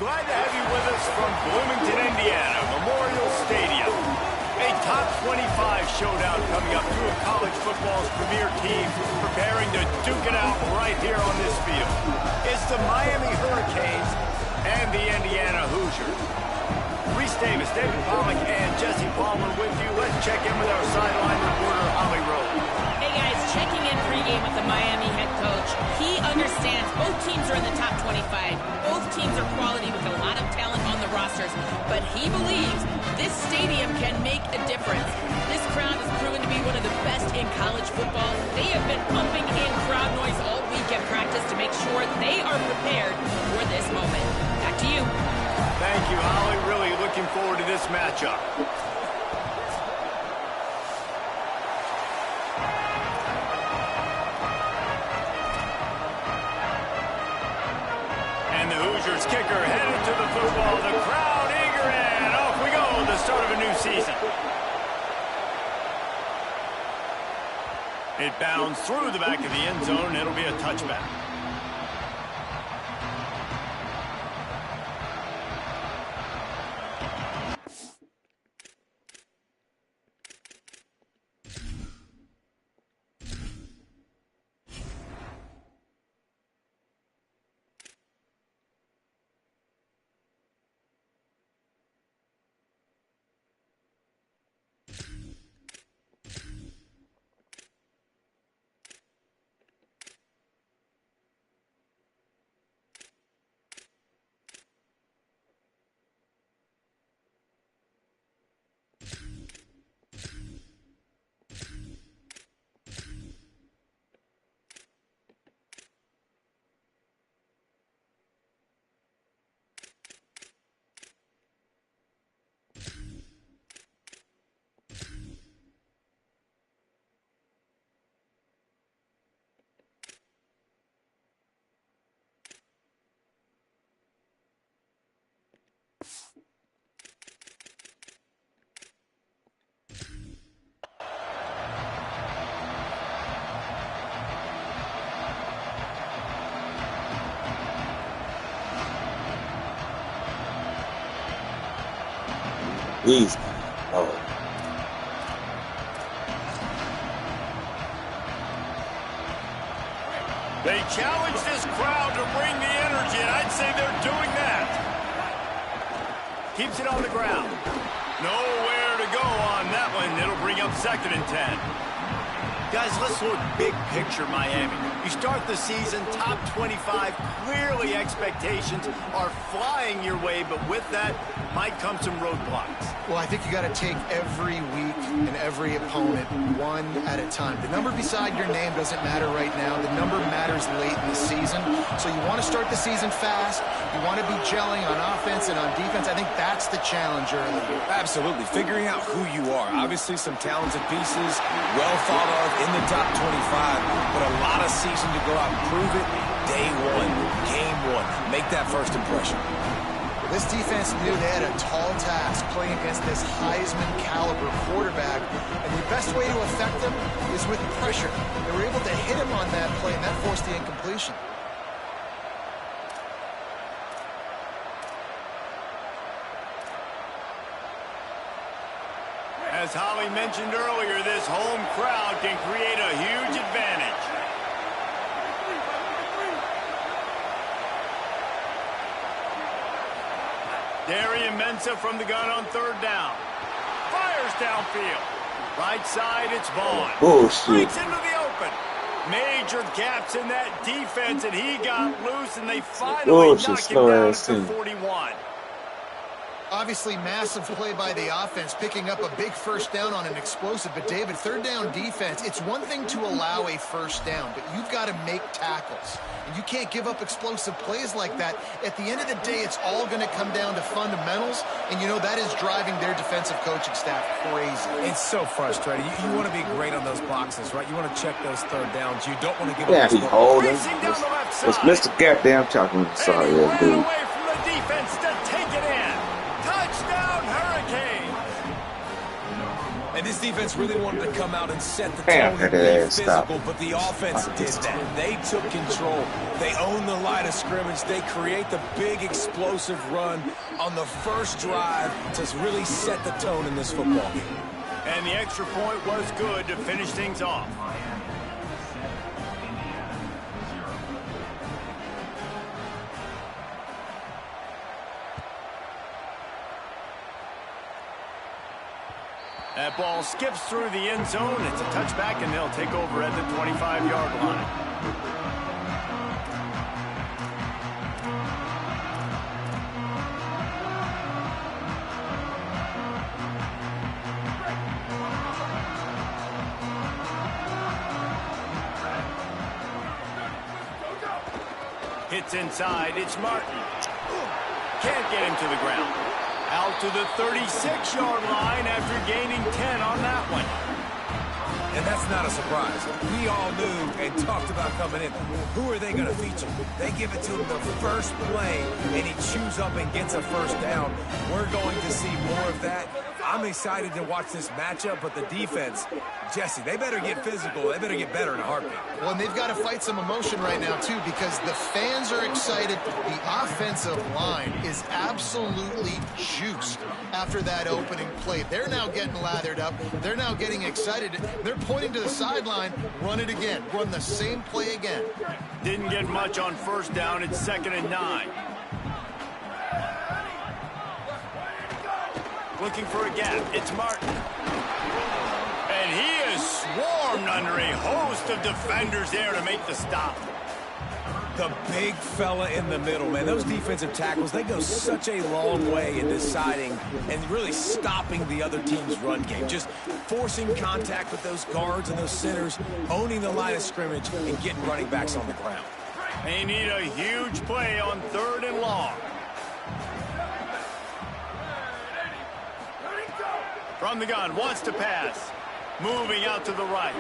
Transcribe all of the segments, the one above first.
Glad to have you with us from Bloomington, Indiana, Memorial Stadium. A top 25 showdown coming up. Two of college football's premier teams preparing to duke it out right here on this field. It's the Miami Hurricanes and the Indiana Hoosiers. Reese Davis, David Pollack, and Jesse Palmer with you. Let's check in with our sideline reporter, Holly Rowe. Hey guys, checking in pregame with the Miami head coach. He understands both teams are in the top 25. Both teams are quality with a lot of talent on the rosters. But he believes this stadium can make a difference. This crowd has proven to be one of the best in college football. They have been pumping in crowd noise all week at practice to make sure they are prepared for this moment. Back to you. Thank you, Holly. Really looking forward to this matchup. And the Hoosiers kicker headed to the football. The crowd eager, and off we go. The start of a new season. It bounds through the back of the end zone, and it'll be a touchback. Easy. Oh. They challenge this crowd to bring the energy, and I'd say they're doing that. Keeps it on the ground. Nowhere to go on that one. It'll bring up 2nd and 10. Guys, let's look big picture Miami. You start the season top 25. Clearly expectations are flying your way, but with that might come some roadblocks. Well, I think you got to take every week and every opponent one at a time. The number beside your name doesn't matter right now. The number matters late in the season. So you want to start the season fast. You want to be gelling on offense and on defense. I think that's the challenge early. Absolutely. Figuring out who you are. Obviously some talented pieces, well thought of in the top 25, but a lot of season to go out and prove it. Day one, game one. Make that first impression. This defense knew they had a tall task playing against this Heisman caliber quarterback, and the best way to affect them is with pressure. They were able to hit him on that play, and that forced the incompletion. As Holly mentioned earlier, this home crowd can create a huge advantage. Darian Mensah from the gun on 3rd down. Fires downfield. Right side, it's Vaughn. Oh, shit. Breaks into the open. Major gaps in that defense, and he got loose, and they finally knock him down at the 41. Obviously, massive play by the offense, picking up a big first down on an explosive. But, David, 3rd down defense, it's one thing to allow a first down, but you've got to make tackles. And you can't give up explosive plays like that. At the end of the day, it's all going to come down to fundamentals, and, you know, that is driving their defensive coaching staff crazy. It's so frustrating. You want to be great on those boxes, right? You want to check those 3rd downs. You don't want to give Yeah, up. he holding. It's Mr. Goddamn Chocolate. Sorry, ran dude. away from the defense to take it in. Touchdown, Hurricane. And this defense really wanted to come out and set the Damn, tone and that be stop. physical, but the offense did that. They took control. They own the line of scrimmage. They create the big explosive run on the first drive to really set the tone in this football game. And the extra point was good to finish things off. That ball skips through the end zone. It's a touchback, and they'll take over at the 25-yard line. Hits inside. It's Martin. Can't get him to the ground. Out to the 36-yard line after gaining 10 on that one. And that's not a surprise. We all knew and talked about coming in. Who are they going to feature? They give it to him the first play, and he chews up and gets a first down. We're going to see more of that. I'm excited to watch this matchup, but the defense, Jesse, they better get physical. They better get better in a heartbeat. Well, and they've got to fight some emotion right now, too, because the fans are excited. The offensive line is absolutely juiced after that opening play. They're now getting lathered up. They're now getting excited. They're pointing to the sideline. Run it again. Run the same play again. Didn't get much on first down. It's 2nd and 9. Looking for a gap. It's Martin. And he is swarmed under a host of defenders there to make the stop. The big fella in the middle, man. Those defensive tackles, they go such a long way in deciding and really stopping the other team's run game. Just forcing contact with those guards and those centers, owning the line of scrimmage, and getting running backs on the ground. They need a huge play on 3rd and long. From the gun, wants to pass. Moving out to the right.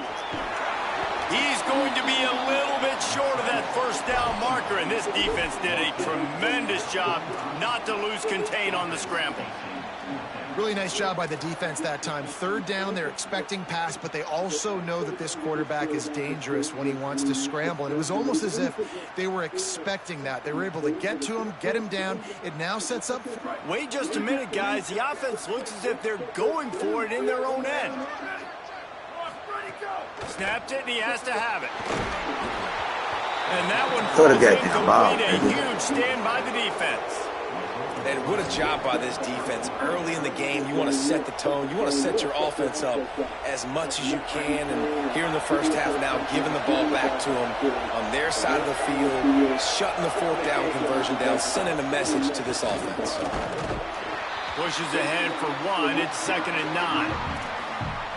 He's going to be a little bit short of that first down marker, and this defense did a tremendous job not to lose contain on the scramble. Really nice job by the defense that time. 3rd down, they're expecting pass, but they also know that this quarterback is dangerous when he wants to scramble. And it was almost as if they were expecting that. They were able to get to him, get him down. It now sets up. Wait just a minute, guys. The offense looks as if they're going for it in their own end. Snapped it, and he has to have it. And that one falls incomplete. A huge stand by the defense. And what a job by this defense. Early in the game, you want to set the tone. You want to set your offense up as much as you can. And here in the first half now, giving the ball back to them on their side of the field, shutting the 4th down conversion down, sending a message to this offense. Pushes ahead for 1. It's 2nd and 9.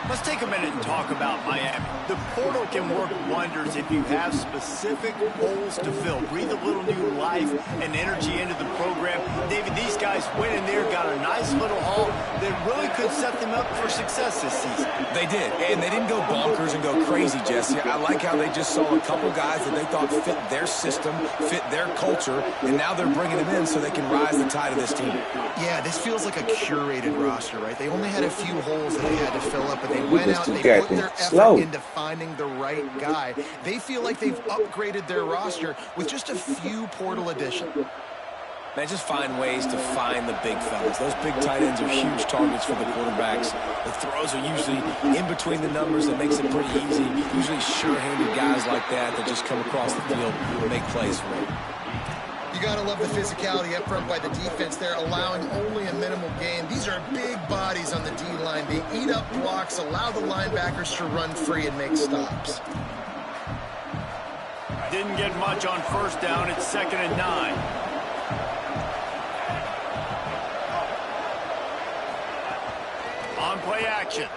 Let's take a minute and talk about Miami. The portal can work wonders if you have specific holes to fill. Breathe a little new life and energy into the program. David, these guys went in there, got a nice little haul that really could set them up for success this season. They did, and they didn't go bonkers and go crazy, Jesse. I like how they just saw a couple guys that they thought fit their system, fit their culture, and now they're bringing them in so they can rise the tide of this team. Yeah, this feels like a curated roster, right? They only had a few holes that they had to fill up, but they went out, they put their effort into finding the right guy. They feel like they've upgraded their roster with just a few portal additions. Man, just find ways to find the big fellas. Those big tight ends are huge targets for the quarterbacks. The throws are usually in between the numbers. That makes it pretty easy. Usually sure-handed guys like that just come across the field and make plays for them. You got to love the physicality up front by the defense. They're allowing only a minimal gain. These are big bodies on the D-line. They eat up blocks, allow the linebackers to run free and make stops. Didn't get much on first down. It's 2nd and 9. On play action.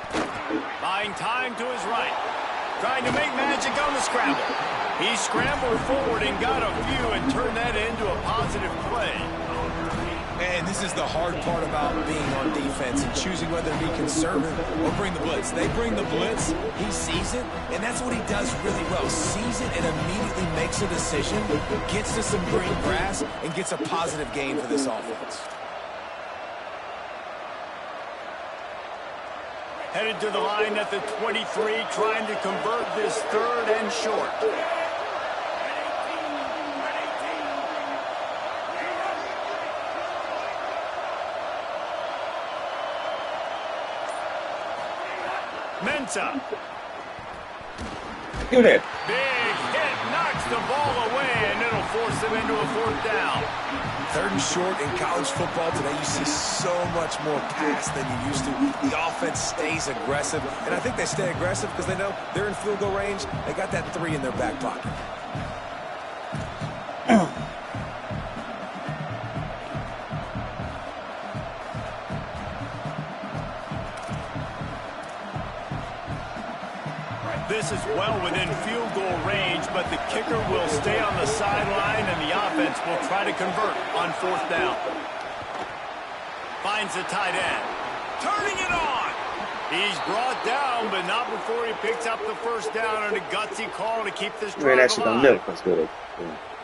Buying time to his right. Trying to make magic on the scramble. He scrambled forward and got a few and turned that into a positive play. And this is the hard part about being on defense and choosing whether to be conservative or bring the blitz. They bring the blitz, he sees it, and that's what he does really well. Sees it and immediately makes a decision, gets to some green grass, and gets a positive gain for this offense. Headed to the line at the 23, trying to convert this 3rd and short. Mensa. Give it. Big hit, knocks the ball away, and it'll force them into a 4th down. 3rd and short in college football today, you see so much more pass than you used to. The offense stays aggressive, and I think they stay aggressive because they know they're in field goal range. They got that 3 in their back pocket. This is well within field goal range, but the kicker will stay on the sideline, and the offense will try to convert on 4th down. Finds the tight end. Turning it on. He's brought down, but not before he picks up the 1st down, and a gutsy call to keep this drive alive.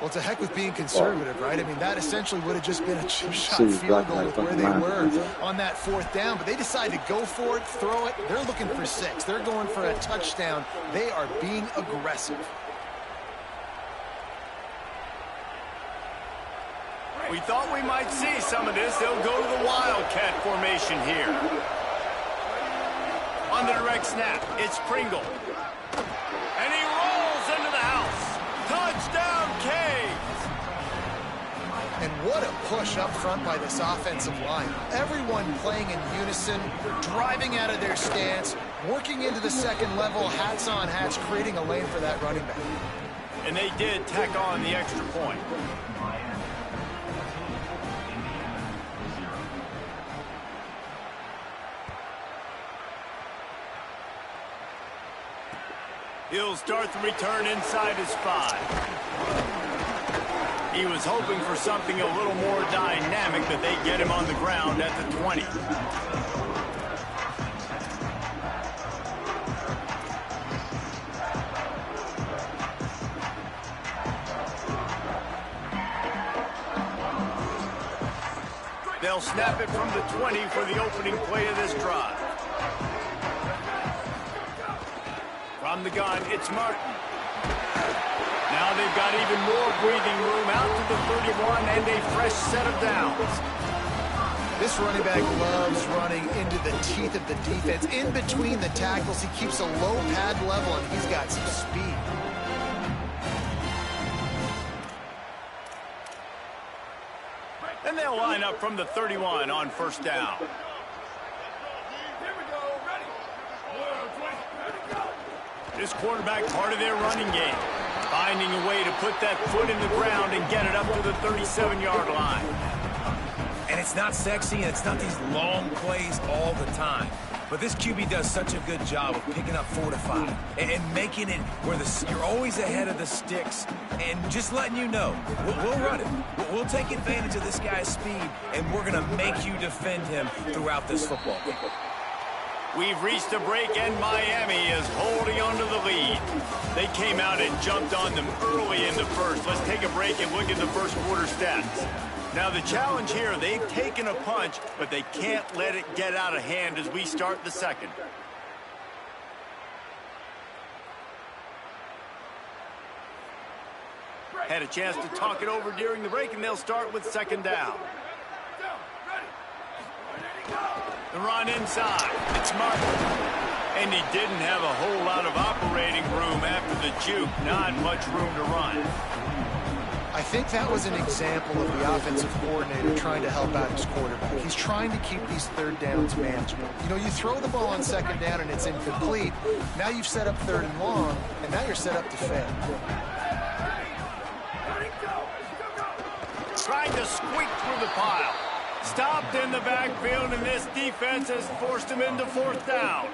Well, to heck with being conservative, right? I mean, that essentially would have just been a chip shot field goal with where they were on that 4th down. But they decided to go for it, throw it. They're looking for 6. They're going for a touchdown. They are being aggressive. We thought we might see some of this. They'll go to the Wildcat formation here. On the direct snap, it's Pringle. And he rolls into the house. Touchdown, Canes! And what a push up front by this offensive line. Everyone playing in unison, driving out of their stance, working into the 2nd level, hats on hats, creating a lane for that running back. And they did tack on the extra point. He'll start the return inside his 5. He was hoping for something a little more dynamic, but they get him on the ground at the 20. They'll snap it from the 20 for the opening play of this drive. From the gun, it's Martin. Now they've got even more breathing room out to the 31 and a fresh set of downs. This running back loves running into the teeth of the defense. In between the tackles, he keeps a low pad level, and he's got some speed. And they'll line up from the 31 on 1st down. This quarterback part of their running game, finding a way to put that foot in the ground and get it up to the 37-yard line. And it's not sexy, and it's not these long plays all the time. But this QB does such a good job of picking up 4 to 5 and making it where you're always ahead of the sticks and just letting you know, we'll run it. We'll take advantage of this guy's speed, and we're going to make you defend him throughout this football game. We've reached a break, and Miami is holding on to the lead. They came out and jumped on them early in the 1st. Let's take a break and look at the 1st quarter stats. Now, the challenge here, they've taken a punch, but they can't let it get out of hand as we start the 2nd. Had a chance to talk it over during the break, and they'll start with 2nd down. The run inside. It's Martin. And he didn't have a whole lot of operating room after the juke. Not much room to run. I think that was an example of the offensive coordinator trying to help out his quarterback. He's trying to keep these 3rd downs manageable. You know, you throw the ball on 2nd down and it's incomplete. Now you've set up 3rd and long, and now you're set up to fail. Trying to squeak through the pile. Stopped in the backfield, and this defense has forced him into 4th down.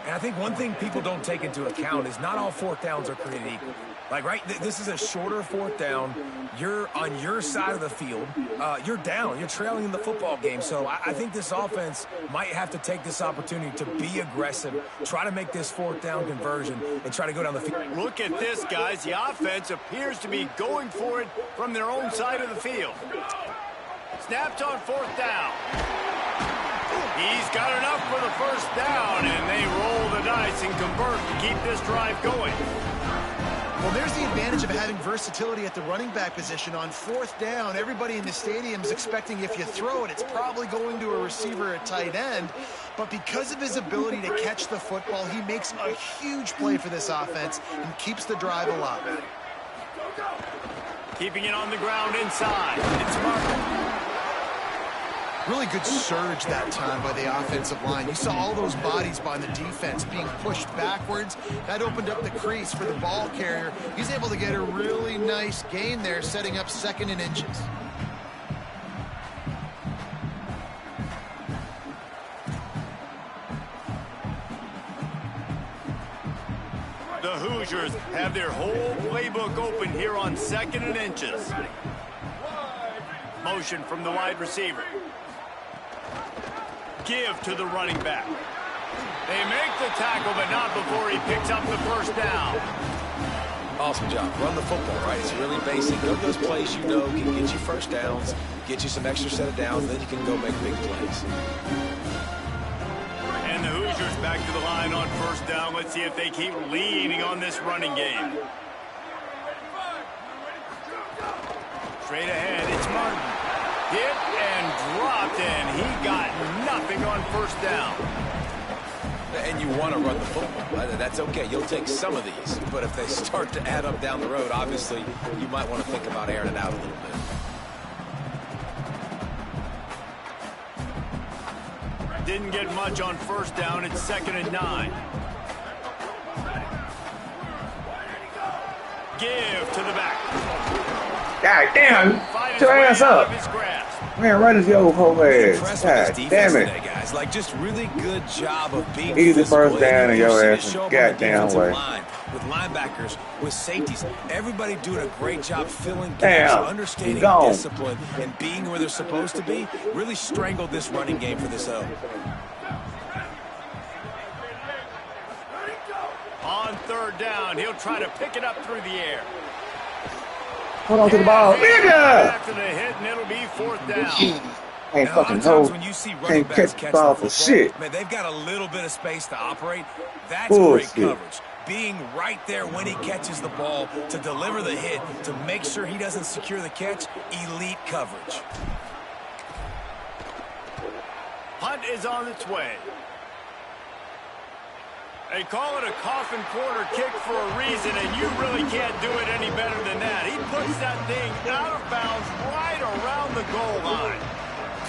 And I think one thing people don't take into account is not all 4th downs are created equal. Like, right, this is a shorter 4th down. You're on your side of the field. You're down. You're trailing in the football game. So I think this offense might have to take this opportunity to be aggressive, try to make this 4th down conversion, and try to go down the field. Look at this, guys. The offense appears to be going for it from their own side of the field. Snapped on 4th down. He's got enough for the first down, and they roll the dice and convert to keep this drive going. Well, there's the advantage of having versatility at the running back position. On fourth down, everybody in the stadium is expecting if you throw it, it's probably going to a receiver at tight end. But because of his ability to catch the football, he makes a huge play for this offense and keeps the drive alive. Keeping it on the ground inside. It's Martin. Really good surge that time by the offensive line. You saw all those bodies by the defense being pushed backwards. That opened up the crease for the ball carrier. He's able to get a really nice gain there, setting up 2nd and inches. The Hoosiers have their whole playbook open here on 2nd and inches. Motion from the wide receiver. Give to the running back. They make the tackle, but not before he picks up the first down. Awesome job. Run the football, right? It's really basic. Go to those plays you know can get you first downs, get you some extra set of downs, then you can go make big plays. And the Hoosiers back to the line on first down. Let's see if they keep leaning on this running game. Straight ahead, it's Martin. Hit and dropped, and he got nothing on first down. And you want to run the football. That's okay. You'll take some of these. But if they start to add up down the road, obviously, you might want to think about airing it out a little bit. Didn't get much on first down. It's 2nd and 9. Give to the back. God damn, get your ass up. Man, right as your whole ass. God damn it. Today, guys. Like, just really good job of being easy first down in your ass. Goddamn way. With linebackers, with safeties, everybody doing a great job filling gaps, understanding discipline, and being where they're supposed to be. Really strangled this running game for this O. On third down, he'll try to pick it up through the air. Hold on to the ball. Nigga! After the hit, and it'll be 4th down. Ain't fucking hold. Can't catch the ball for shit. Man, they've got a little bit of space to operate. That's Bullshit. Great coverage. Being right there when he catches the ball to deliver the hit, to make sure he doesn't secure the catch. Elite coverage. Punt is on its way. They call it a coffin corner kick for a reason, and you really can't do it any better than that. He puts that thing out of bounds right around the goal line.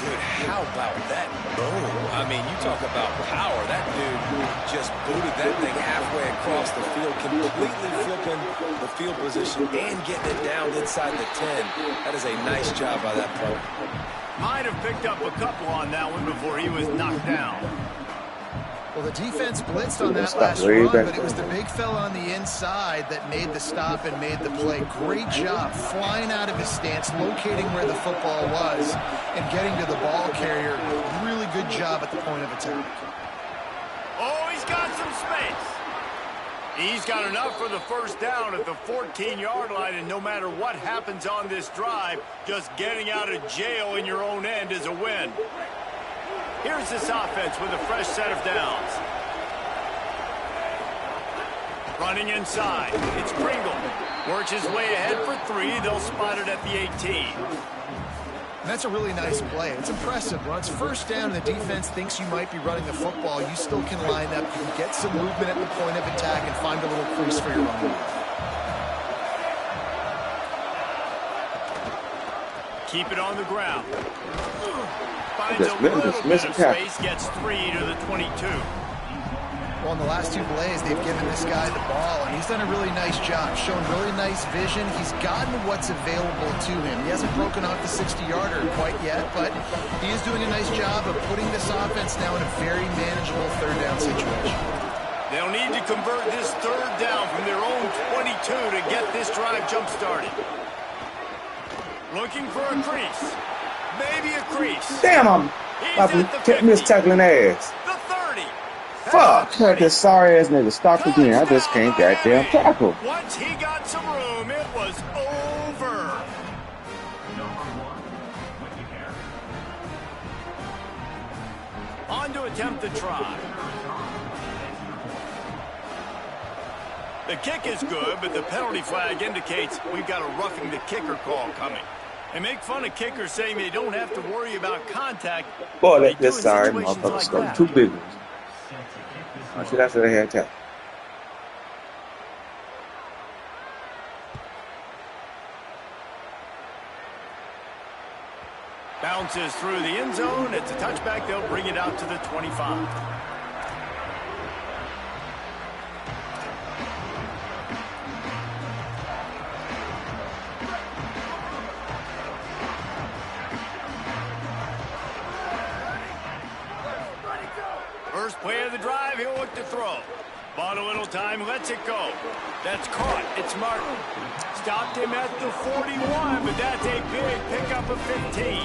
Dude, how about that boom? I mean, you talk about power. That dude just booted that thing halfway across the field, completely flipping the field position and getting it down inside the 10. That is a nice job by that player. Might have picked up a couple on that one before he was knocked down. Well, the defense blitzed on that last run, but it was the big fella on the inside that made the stop and made the play. Great job flying out of his stance, locating where the football was, and getting to the ball carrier. Really good job at the point of attack. Oh, he's got some space. He's got enough for the first down at the 14-yard line, and no matter what happens on this drive, just getting out of jail in your own end is a win. Here's this offense with a fresh set of downs. Running inside. It's Pringle. Works his way ahead for 3. They'll spot it at the 18. And that's a really nice play. It's impressive. When it's first down and the defense thinks you might be running the football, you still can line up. You can get some movement at the point of attack and find a little crease for your own. Keep it on the ground. Finds a little bit of space, gets 3 to the 22. Well, in the last 2 plays, they've given this guy the ball, and he's done a really nice job, shown really nice vision. He's gotten what's available to him. He hasn't broken off the 60-yarder quite yet, but he is doing a nice job of putting this offense now in a very manageable third down situation. They'll need to convert this third down from their own 22 to get this drive jump-started. Looking for a crease. Maybe a crease. Damn, I'm mistackling ass. The 30. Fuck, had this sorry ass nigga stopped again. I just can't goddamn tackle. Once he got some room, it was over. One to attempt the try. The kick is good, but the penalty flag indicates we've got a roughing the kicker call coming. They make fun of kickers saying they don't have to worry about contact. Boy, that's sorry, motherfucker. Scored 2 big ones. I should have said I had tackle. Bounces through the end zone. It's a touchback. They'll bring it out to the 25. First play of the drive, he'll look to throw. Bought a little time, lets it go. That's caught. It's Martin. Stopped him at the 41, but that's a big pickup of 15.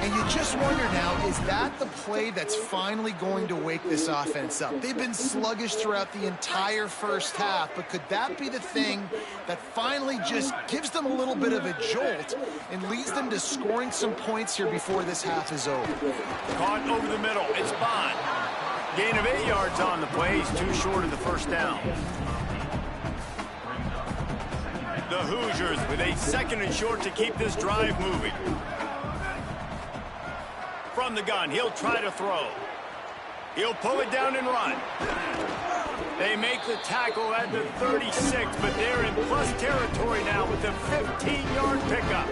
And you just wonder now, is that the play that's finally going to wake this offense up? They've been sluggish throughout the entire first half, but could that be the thing that finally just gives them a little bit of a jolt and leads them to scoring some points here before this half is over? Caught over the middle. It's Bond. Gain of 8 yards on the play. He's too short of the first down. The Hoosiers with a 2nd and short to keep this drive moving. From the gun, he'll try to throw. He'll pull it down and run. They make the tackle at the 36, but they're in plus territory now with a 15-yard pickup.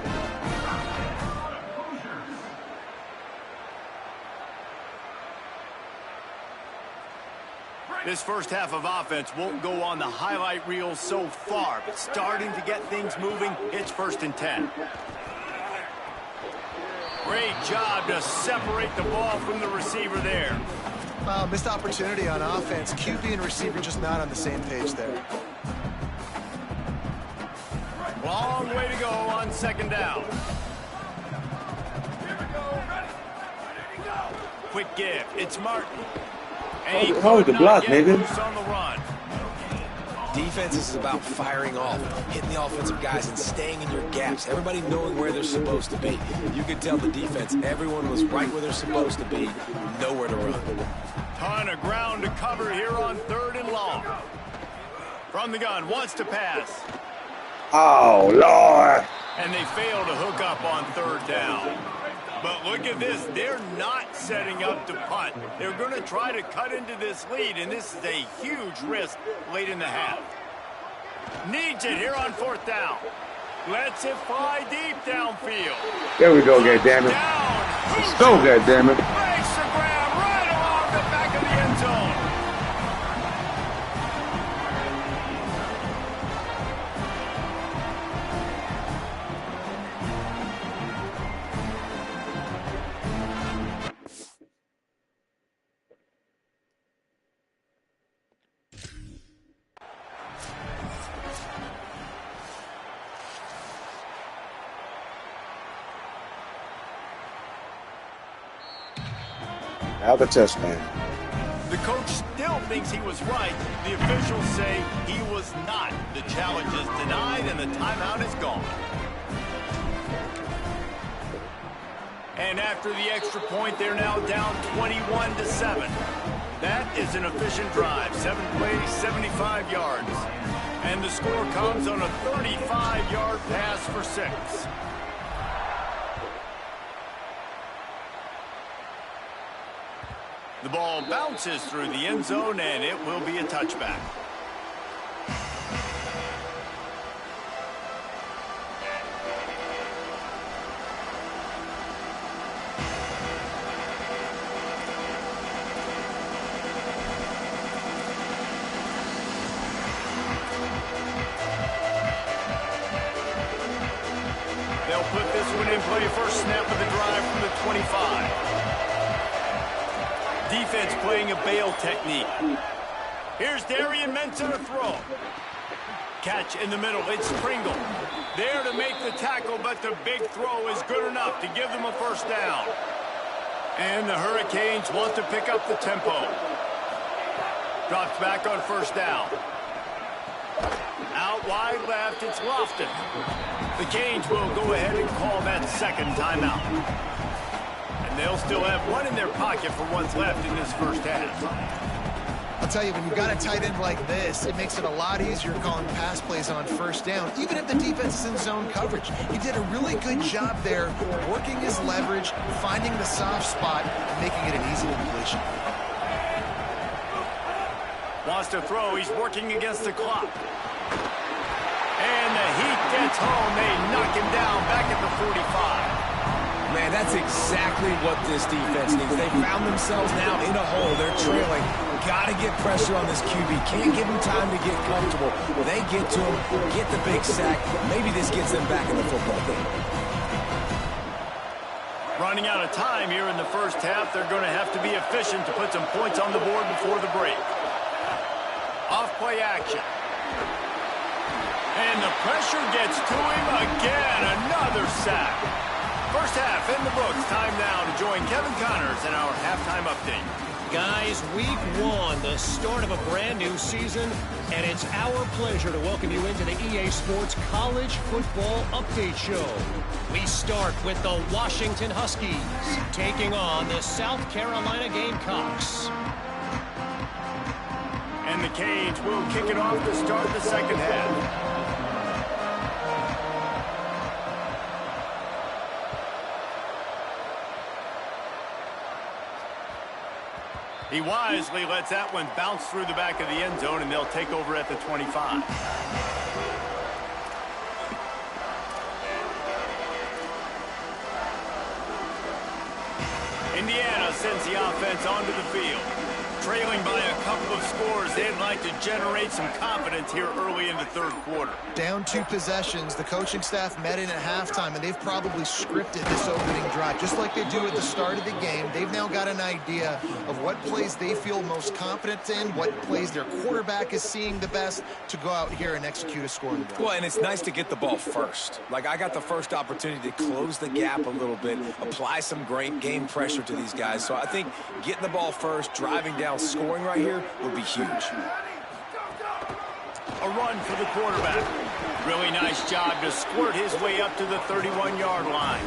This first half of offense won't go on the highlight reel so far, but starting to get things moving, it's 1st and 10. Great job to separate the ball from the receiver there. Missed opportunity on offense. QB and receiver just not on the same page there. Long way to go on 2nd down. Quick give. It's Martin. Hold the block, nigga. On the run. Defense is about firing off, hitting the offensive guys and staying in your gaps. Everybody knowing where they're supposed to be. You could tell the defense, everyone was right where they're supposed to be, nowhere to run. Ton of ground to cover here on 3rd and long. From the gun, wants to pass. Oh, Lord. And they fail to hook up on 3rd down. But look at this. They're not setting up to punt. They're going to try to cut into this lead, and this is a huge risk late in the half. Needs it here on 4th down. Lets it fly deep downfield. There we go, goddammit. Let's go, goddammit. Makes the grab right along the back of the end zone. Now the touchdown. The coach still thinks he was right. The officials say he was not. The challenge is denied and the timeout is gone. And after the extra point, they're now down 21-7. That is an efficient drive. 7 plays, 75 yards. And the score comes on a 35-yard pass for 6. The ball bounces through the end zone, and it will be a touchback. They'll put this one in play first snap of the drive from the 25. Defense playing a bail technique. Here's Darian Mensah to throw. Catch in the middle. It's Pringle. There to make the tackle, but the big throw is good enough to give them a first down. And the Hurricanes want to pick up the tempo. Drops back on first down. Out wide left, it's Lofton. The Canes will go ahead and call that second timeout. And and they'll still have one in their pocket for what's left in this first half. I'll tell you, when you've got a tight end like this, it makes it a lot easier calling pass plays on first down, even if the defense is in zone coverage. He did a really good job there, working his leverage, finding the soft spot, and making it an easy completion. Wants to throw. He's working against the clock. And the heat gets home. They knock him down back at the 45. Man, that's exactly what this defense needs. They found themselves now in a hole. They're trailing. Got to get pressure on this QB. Can't give him time to get comfortable. They get to him, get the big sack. Maybe this gets them back in the football game. Running out of time here in the first half. They're going to have to be efficient to put some points on the board before the break. Off-play action. And the pressure gets to him again. Another sack. First half in the books. Time now to join Kevin Connors in our halftime update. Guys, week 1, the start of a brand new season, and it's our pleasure to welcome you into the EA Sports College Football Update Show. We start with the Washington Huskies taking on the South Carolina Gamecocks. And the Canes will kick it off to start the second half. He wisely lets that one bounce through the back of the end zone, and they'll take over at the 25. Indiana sends the offense onto the field. Trailing by a couple of scores, they'd like to generate some confidence here early in the third quarter. Down 2 possessions, the coaching staff met in at halftime, and they've probably scripted this opening drive. Just like they do at the start of the game, they've now got an idea of what plays they feel most confident in, what plays their quarterback is seeing the best to go out here and execute a scoring drive. Well, and it's nice to get the ball first. Like, I got the first opportunity to close the gap a little bit, apply some great game pressure to these guys. So I think getting the ball first, driving down, scoring right here would be huge. A run for the quarterback. Really nice job to squirt his way up to the 31-yard line.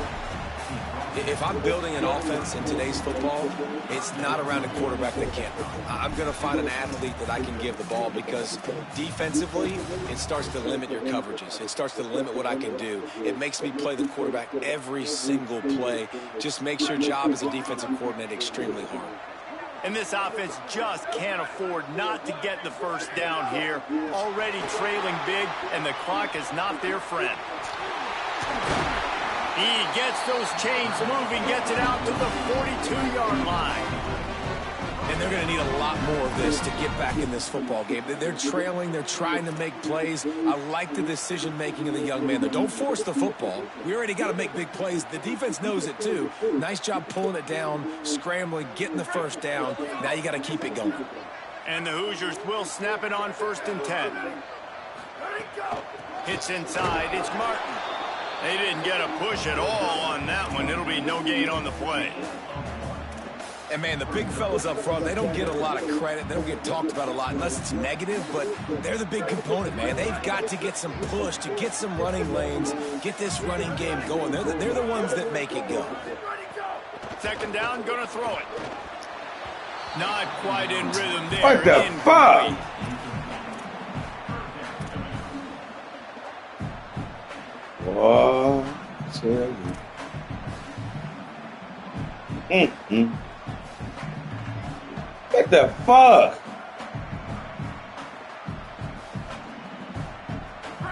If I'm building an offense in today's football, it's not around a quarterback that can't run. I'm going to find an athlete that I can give the ball, because defensively, it starts to limit your coverages. It starts to limit what I can do. It makes me play the quarterback every single play. Just makes your job as a defensive coordinator extremely hard. And this offense just can't afford not to get the first down here. Already trailing big, and the clock is not their friend. He gets those chains moving, gets it out to the 42-yard line. And they're going to need a lot more of this to get back in this football game. They're trailing. They're trying to make plays. I like the decision-making of the young man. Don't force the football. We already got to make big plays. The defense knows it, too. Nice job pulling it down, scrambling, getting the first down. Now you got to keep it going. And the Hoosiers will snap it on 1st and 10. Hits inside. It's Martin. They didn't get a push at all on that one. It'll be no gain on the play. And, man, the big fellas up front, they don't get a lot of credit. They don't get talked about a lot unless it's negative, but they're the big component, man. They've got to get some push, to get some running lanes, get this running game going. They're the ones that make it go. Second down, going to throw it. Not quite in rhythm there. What the fuck? Whoa, tell you. What the fuck?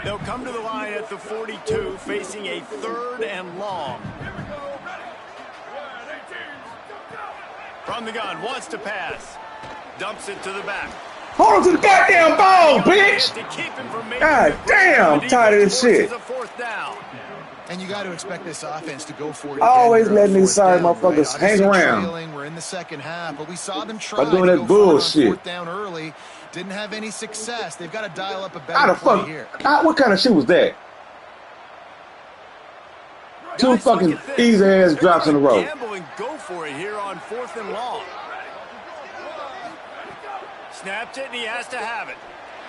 They'll come to the line at the 42, facing a 3rd and long. From the gun, wants to pass. Dumps it to the back. Hold on to the goddamn ball, bitch! God damn, I'm tired of this shit. And you got to expect this offense to go for it. Always letting these sorry motherfuckers hang around. We're in the second half, but we saw them try by doing that bullshit. 4th down early. Didn't have any success. They've got to dial up a better play here. What kind of shit was that? 2 fucking easy ass drops in a row. Go for it here on 4th and long. Snapped it, and he has to have it.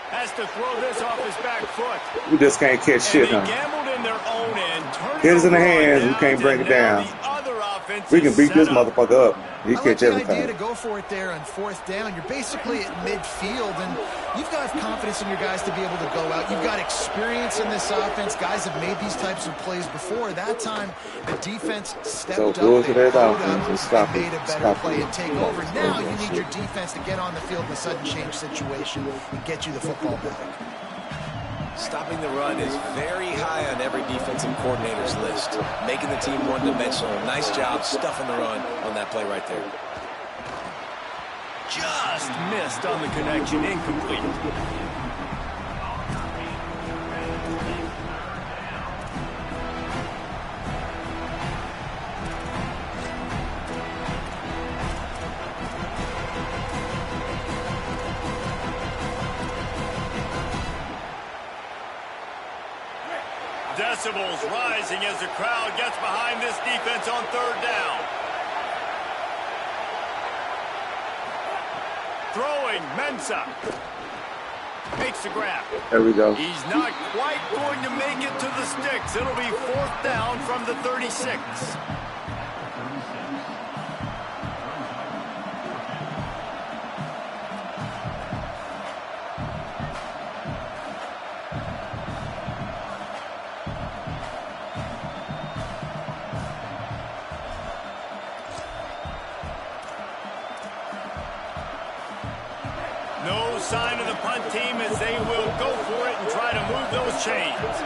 Has to throw this off his back foot. We just can't catch shit, huh? Gambled in their own end. Hit us in the hands, we can't bring it down. The other defense We can is beat this set up. motherfucker up. He I like catch the every idea time. to go for it there on 4th down. You're basically at midfield, and you've got confidence in your guys to be able to go out. You've got experience in this offense. Guys have made these types of plays before. That time, the defense stepped up, go to they that pulled offense up, and stop they it. made a better Stop play it. and take over. Now you need your defense to get on the field in a sudden change situation and get you the football back. Stopping the run is very high on every defensive coordinator's list. Making the team one-dimensional. Nice job stuffing the run on that play right there. Just missed on the connection, incomplete. Decibels rising as the crowd gets behind this defense on 3rd down. Throwing, Mensah. Makes the grab. There we go. He's not quite going to make it to the sticks. It'll be 4th down from the 36. No sign of the punt team as they will go for it and try to move those chains.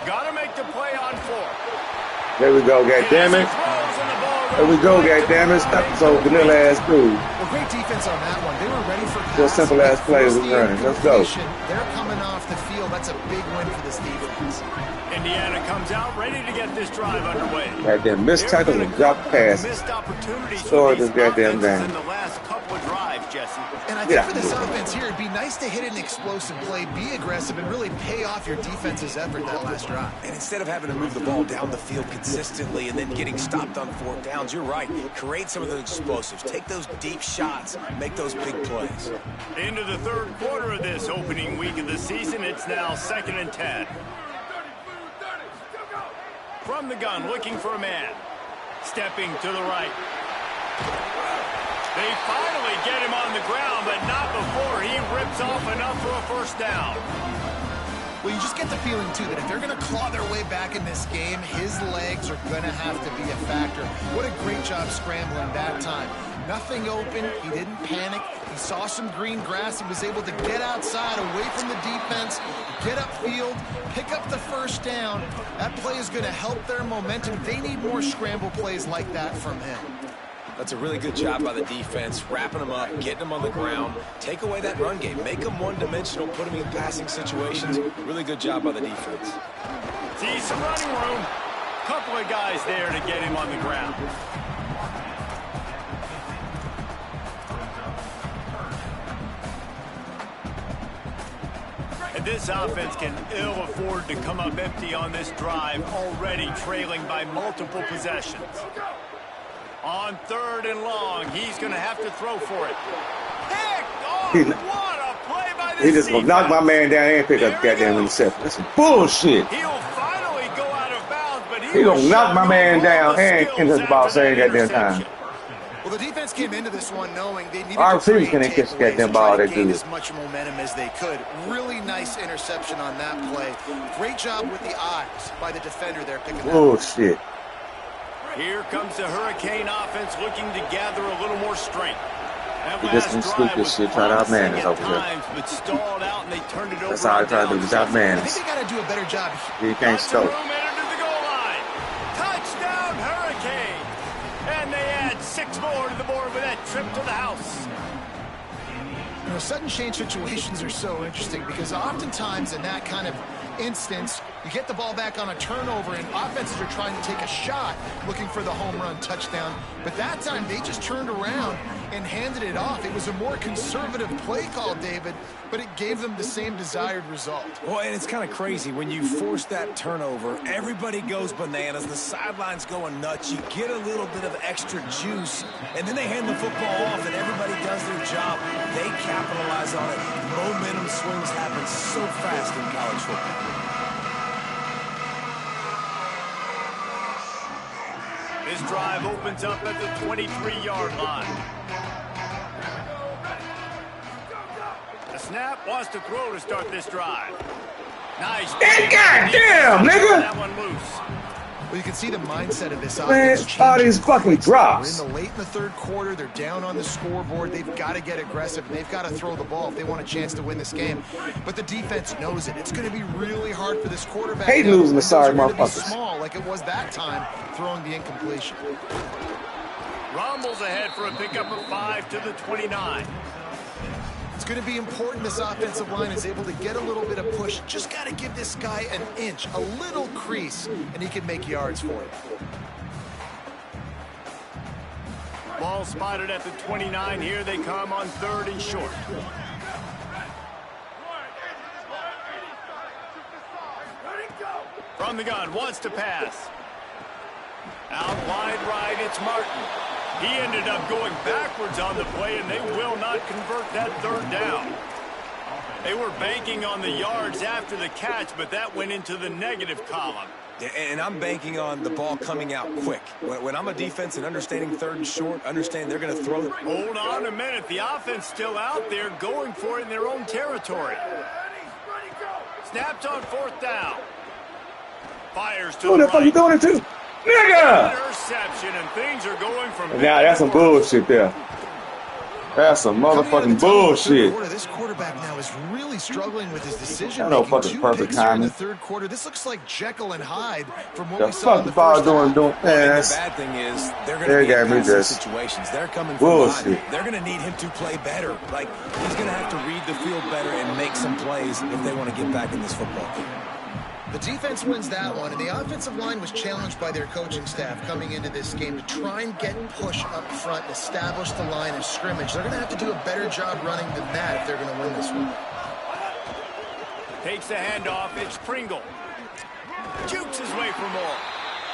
Got to make the play on 4th. There we go, goddammit. There we go, goddammit. Stop so vanilla ass dude. Well, great defense on that one. They were ready for pass. Just simple ass play was running. Let's go. They're coming off the field. That's a big win for this defense. Indiana comes out ready to get this drive underway. Goddamn missed tackles and drop passes. Missed opportunities Sure, for this goddamn offenses game. in the last couple of drives, Jesse. And I think for this offense here, it'd be nice to hit an explosive play, be aggressive, and really pay off your defense's effort that last drive. And instead of having to move the ball down the field consistently and then getting stopped on 4th downs, you're right. Create some of those explosives. Take those deep shots. Make those big plays. Into the 3rd quarter of this opening week of the season, it's now 2nd and 10. From the gun, looking for a man. Stepping to the right. They finally get him on the ground, but not before he rips off enough for a 1st down. Well, you just get the feeling, too, that if they're going to claw their way back in this game, his legs are going to have to be a factor. What a great job scrambling that time. Nothing open. He didn't panic. He saw some green grass. He was able to get outside, away from the defense, get upfield, pick up the 1st down. That play is going to help their momentum. They need more scramble plays like that from him. That's a really good job by the defense, wrapping them up, getting them on the ground. Take away that run game. Make them one-dimensional, put them in passing situations. Really good job by the defense. See some running room. Couple of guys there to get him on the ground. And this offense can ill afford to come up empty on this drive, already trailing by multiple possessions. On 3rd and long, he's going to have to throw for it. Picked off! What a play by this He just gonna knock my man down and pick up There goddamn he interception. That's some bullshit. He'll finally go out of bounds, but He gonna knock my man down and catch the ball same goddamn time. Well, the defense came into this one knowing they needed Our to receivers couldn't catch the goddamn ball that gain good. as much momentum as they could. Really nice interception on that play. Great job with the eyes by the defender there picking that up. Bullshit. Here comes the Hurricane offense looking to gather a little more strength. That He just last can drive scoop this was shit, try to outman us promising over at here. times, but stalled out and they turned it over. That's how I on try to do downs. this outman I us. think they got to do a better job. He can't Lots of stop. room entered the goal line. Touchdown, Hurricane. And they add 6 more to the board with that trip to the house. You know, sudden change situations are so interesting because oftentimes in that kind of instance, you get the ball back on a turnover and offenses are trying to take a shot looking for the home run touchdown. But that time they just turned around and handed it off. It was a more conservative play call, David, but it gave them the same desired result. Well, and it's kind of crazy. When you force that turnover, everybody goes bananas. The sidelines going nuts. You get a little bit of extra juice, and then they hand the football off, and everybody does their job. They capitalize on it. Momentum swings happen so fast in college football. This drive opens up at the 23-yard line. The snap wants to throw to start this drive. Nice. Goddamn, nigga! That one loose. Well, you can see the mindset of this Man, offense. all these fucking drops. We're in the late in the third quarter. They're down on the scoreboard. They've got to get aggressive, and they've got to throw the ball if they want a chance to win this game. But the defense knows it. It's going to be really hard for this quarterback. Hate losing the sorry motherfuckers. Small, like it was that time, throwing the incompletion. Rumbles ahead for a pickup of 5 to the 29. It's going to be important this offensive line is able to get a little bit of push. Just got to give this guy an inch, a little crease, and he can make yards for it. Ball spotted at the 29. Here they come on 3rd and short. From the gun, wants to pass. Out wide right, it's Martin. He ended up going backwards on the play, and they will not convert that 3rd down. They were banking on the yards after the catch, but that went into the negative column. And I'm banking on the ball coming out quick. When I'm a defense and understanding 3rd and short, understand they're going to throw it. Hold on a minute. The offense still out there going for it in their own territory. Snapped on 4th down. Fires to Who the fuck you doing it to? Nigga! Interception, and things are going from... Nah, that's some bullshit there. That's some motherfucking bullshit. This quarterback now is really struggling with his decision. I know fucking perfect timing. In the 3rd quarter. This looks like Jekyll and Hyde from what The we saw in the fuck first ball doing? The bad thing is they're going to be in passing situations. They're coming from behind. They're going to need him to play better. Like, he's going to have to read the field better and make some plays if they want to get back in this football game. The defense wins that one, and the offensive line was challenged by their coaching staff coming into this game to try and get push up front and establish the line of scrimmage. They're going to have to do a better job running than that if they're going to win this one. Takes the handoff. It's Pringle. Jukes his way for more.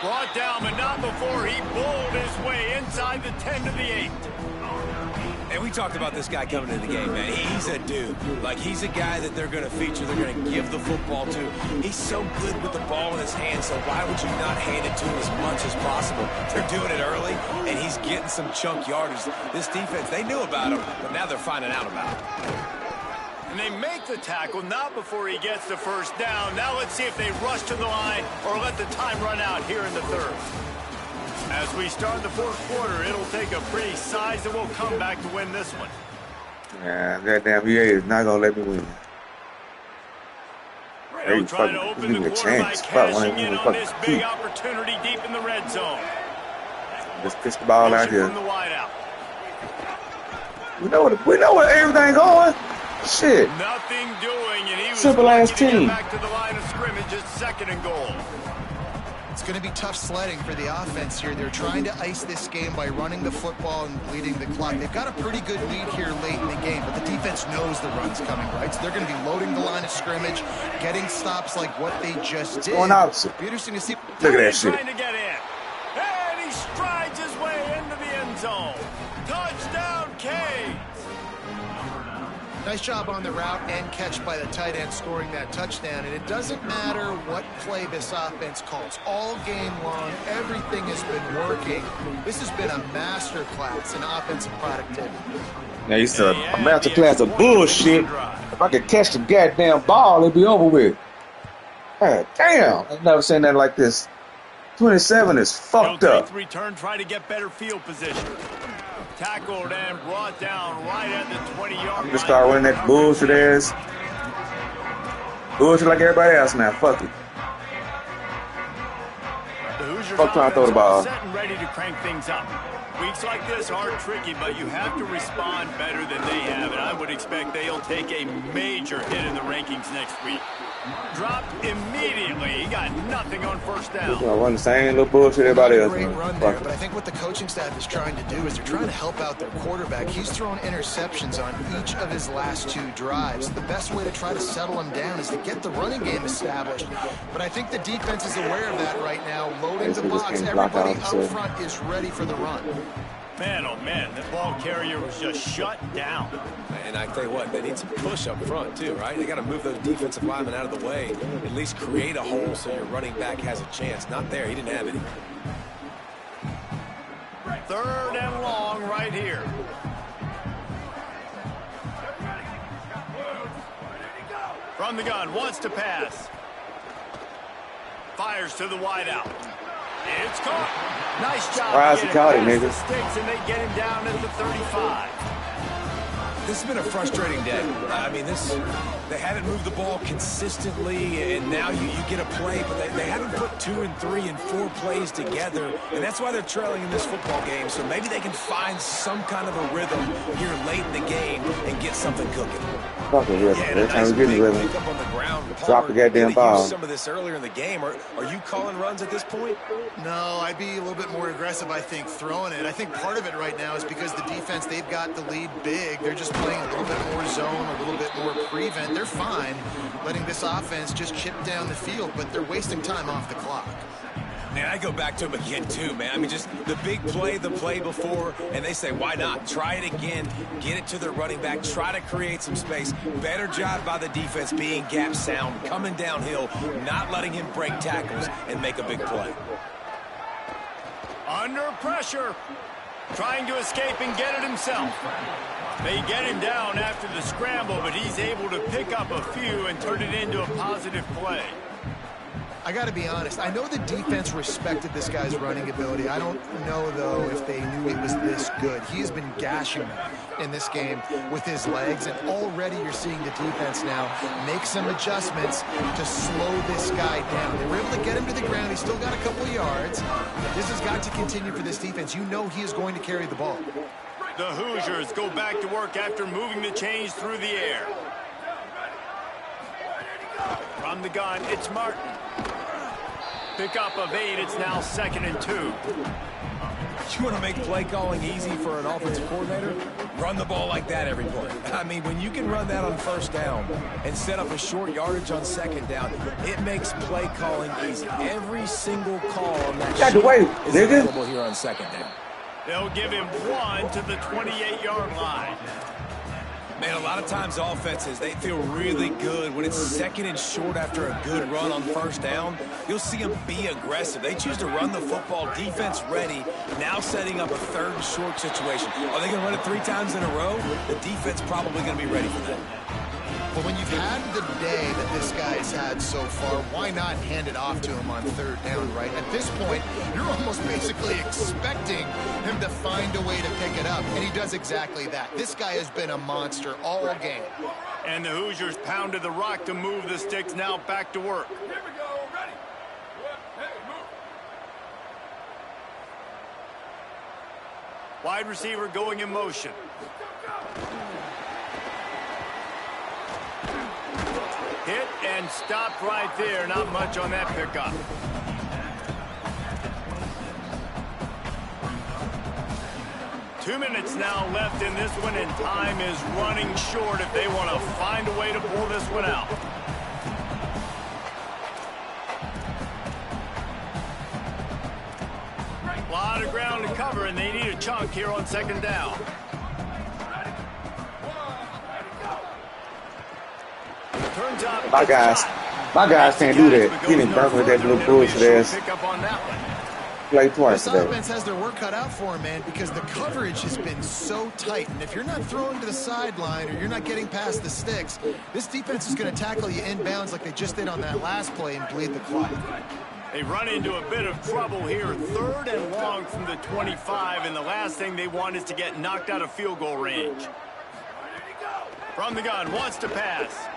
Brought down, but not before he bowled his way inside the 10 to the 8. And we talked about this guy coming into the game, man. He's a dude. Like, he's a guy that they're going to feature, they're going to give the football to. He's so good with the ball in his hands, so why would you not hand it to him as much as possible? They're doing it early, and he's getting some chunk yardage. This defense, they knew about him, but now they're finding out about him. And they make the tackle, not before he gets the 1st down. Now let's see if they rush to the line or let the time run out here in the 3rd. As we start the 4th quarter, it'll take a pretty sizable comeback to win this one. Yeah, goddamn EA is not gonna let me win. They're trying to open the quarter by cashing in on this big opportunity deep in the red zone. Just pitch the ball out here. From the wide out. We know where everything going. Shit. Nothing doing, and he was simple ass team. Back to the line of scrimmage, it's 2nd and goal. It's going to be tough sledding for the offense here. They're trying to ice this game by running the football and bleeding the clock. They've got a pretty good lead here late in the game, but the defense knows the run's coming, right? So they're going to be loading the line of scrimmage, getting stops like what they just did. Going opposite. Be interesting to see. Look at that shit. Trying to get in. And he strides his way into the end zone. Touchdown, Canes. Nice job on the route and catch by the tight end scoring that touchdown. And it doesn't matter what play this offense calls. All game long, everything has been working. This has been a masterclass in offensive productivity. Now you said a masterclass of bullshit. If I could catch the goddamn ball, it'd be over with. God damn. I've never seen that like this. 27 is fucked up. Return, try to get better field position. Tackled and brought down right at the 20-yard line. I'm just start running that bullshit ass. Bullshit like everybody else now. Fuck it. The Hoosiers Fuck trying to throw the ball. Set and ready to crank things up. Weeks like this are tricky, but you have to respond better than they have, and I would expect they'll take a major hit in the rankings next week. Dropped immediately. He got nothing on 1st down. He's gonna run the same little bullshit everybody else. Great run there, but I think what the coaching staff is trying to do is they're trying to help out their quarterback. He's thrown interceptions on each of his last 2 drives. The best way to try to settle him down is to get the running game established. But I think the defense is aware of that right now. Loading the box, everybody up front is ready for the run. Man, oh man, the ball carrier was just shut down. And I tell you what, they need some push up front too, right? They got to move those defensive linemen out of the way, at least create a hole so your running back has a chance. Not there, he didn't have any. 3rd and long right here. From the gun, wants to pass. Fires to the wideout. It's caught. Nice job. Surprised he caught it, nigga. The sticks, and they get him down at the 35. This has been a frustrating day. I mean, they haven't moved the ball consistently, and now you get a play, but they haven't put 2 and 3 and 4 plays together, and that's why they're trailing in this football game. So maybe they can find some kind of a rhythm here late in the game and get something cooking. Fucking rhythm. Every time we get in the rhythm, Up on the ground. drop the goddamn ball. Some of this earlier in the game. Are you calling runs at this point? No, I'd be a little bit more aggressive, I think, throwing it. I think part of it right now is because the defense, they've got the lead big. They're just playing a little bit more zone, a little bit more prevent. They're fine letting this offense just chip down the field, but they're wasting time off the clock. Man, I go back to him again, too, man. I mean, just the big play, the play before, and they say, why not? Try it again, get it to the running back, try to create some space. Better job by the defense being gap sound, coming downhill, not letting him break tackles and make a big play. Under pressure. Trying to escape and get it himself. They get him down after the scramble, but he's able to pick up a few and turn it into a positive play. I got to be honest. I know the defense respected this guy's running ability. I don't know, though, if they knew he was this good. He has been gashing them in this game with his legs, and already you're seeing the defense now make some adjustments to slow this guy down. They were able to get him to the ground. He's still got a couple of yards. But this has got to continue for this defense. You know he is going to carry the ball. The Hoosiers go back to work after moving the chains through the air. From the gun, it's Martin. Pickup of 8, it's now 2nd and 2. You want to make play calling easy for an offensive coordinator? Run the ball like that every play. I mean, when you can run that on 1st down and set up a short yardage on 2nd down, it makes play calling easy. Every single call on that Got the way, is nigga. available here on 2nd down. They'll give him 1 to the 28-yard line. Man, a lot of times offenses, they feel really good when it's 2nd and short after a good run on 1st down. You'll see them be aggressive. They choose to run the football, defense ready, now setting up a 3rd and short situation. Are they going to run it 3 times in a row? The defense probably going to be ready for that. But when you've had the day that this guy's had so far, why not hand it off to him on 3rd down, right? At this point, you're almost basically expecting him to find a way to pick it up, and he does exactly that. This guy has been a monster all game. And the Hoosiers pounded the rock to move the sticks, now back to work. Here we go, ready. Hey, move. Wide receiver going in motion. Hit and stopped right there. Not much on that pickup. Two minutes now left in this one, and time is running short if they want to find a way to pull this one out. A lot of ground to cover, and they need a chunk here on 2nd down. Turns out My guys can't do that. Getting burnt with that little bullshit ass pick up on that one. play twice This today. offense has their work cut out for him, man, because the coverage has been so tight. And if you're not throwing to the sideline or you're not getting past the sticks, this defense is going to tackle you inbounds like they just did on that last play and bleed the clock. They run into a bit of trouble here. 3rd and long from the 25, and the last thing they want is to get knocked out of field goal range. From the gun, wants to pass.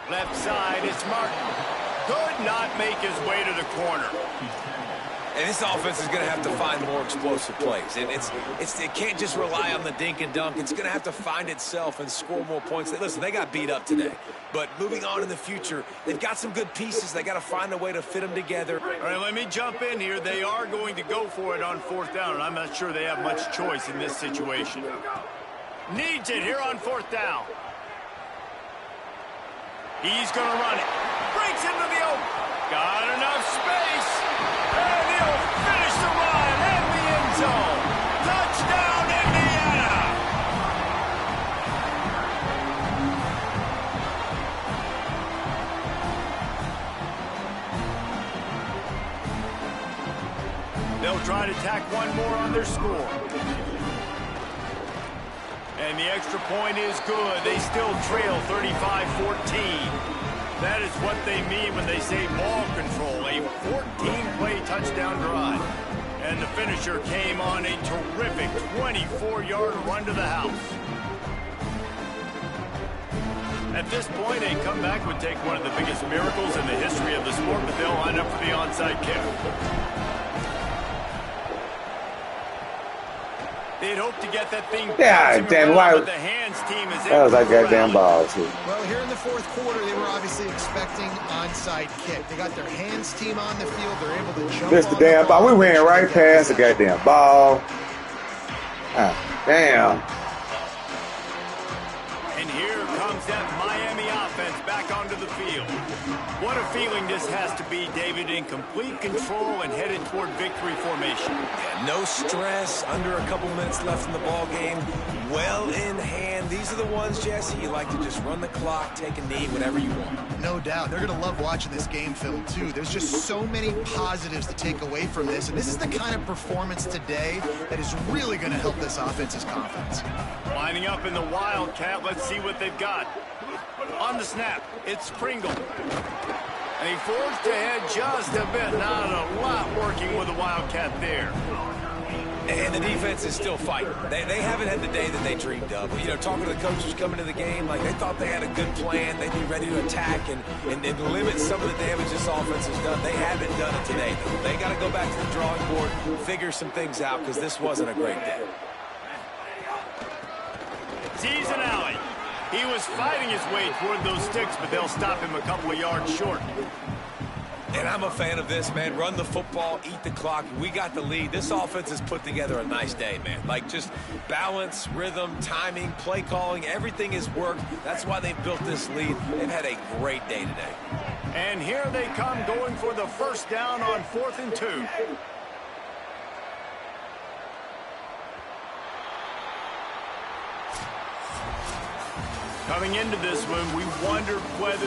Left side, it's Martin. Could not make his way to the corner. And this offense is going to have to find more explosive plays. And it can't just rely on the dink and dunk. It's going to have to find itself and score more points. Listen, they got beat up today. But moving on in the future, they've got some good pieces. They got to find a way to fit them together. All right, let me jump in here. They are going to go for it on 4th down, and I'm not sure they have much choice in this situation. Needs it here on 4th down. He's going to run it. Breaks into the open. Got enough space. And he'll finish the run in the end zone. try to tack one more on their score. And the extra point is good. They still trail 35-14. That is what they mean when they say ball control. A 14-play touchdown drive. And the finisher came on a terrific 24-yard run to the house. At this point, a comeback would take one of the biggest miracles in the history of the sport, but they'll line up for the onside kick. They'd hope to get that thing. Yeah, damn right. The hands team is that was that goddamn ball, too. Well, here in the fourth quarter, they were obviously expecting onside kick. They got their hands team on the field. They're able to jump Missed the on damn the ball. We ran right past the goddamn ball. Ah, damn. And here comes that Miami offense back onto the field. What a feeling this has to be, David, in complete control and headed toward victory formation. Yeah, no stress, under a couple minutes left in the ball game. Well in hand. These are the ones, Jesse, you like to just run the clock, take a knee, whatever you want. No doubt. They're going to love watching this game film, too. There's just so many positives to take away from this, and this is the kind of performance today that is really going to help this offense's confidence. Lining up in the Wildcat, let's see what they've got. On the snap, it's Pringle. And he forged ahead just a bit. Not a lot working with the Wildcat there. And the defense is still fighting. They haven't had the day that they dreamed of. You know, talking to the coaches coming to the game, like they thought they had a good plan. They'd be ready to attack and limit some of the damage this offense has done. They haven't done it today, though. They got to go back to the drawing board, figure some things out, because this wasn't a great day. Sees an alley. He was fighting his way toward those sticks, but they'll stop him a couple of yards short. And I'm a fan of this, man. Run the football, eat the clock. We got the lead. This offense has put together a nice day, man. Like just balance, rhythm, timing, play calling, everything has worked. That's why they've built this lead. They've had a great day today. And here they come going for the first down on 4th and 2. Coming into this one, we wondered whether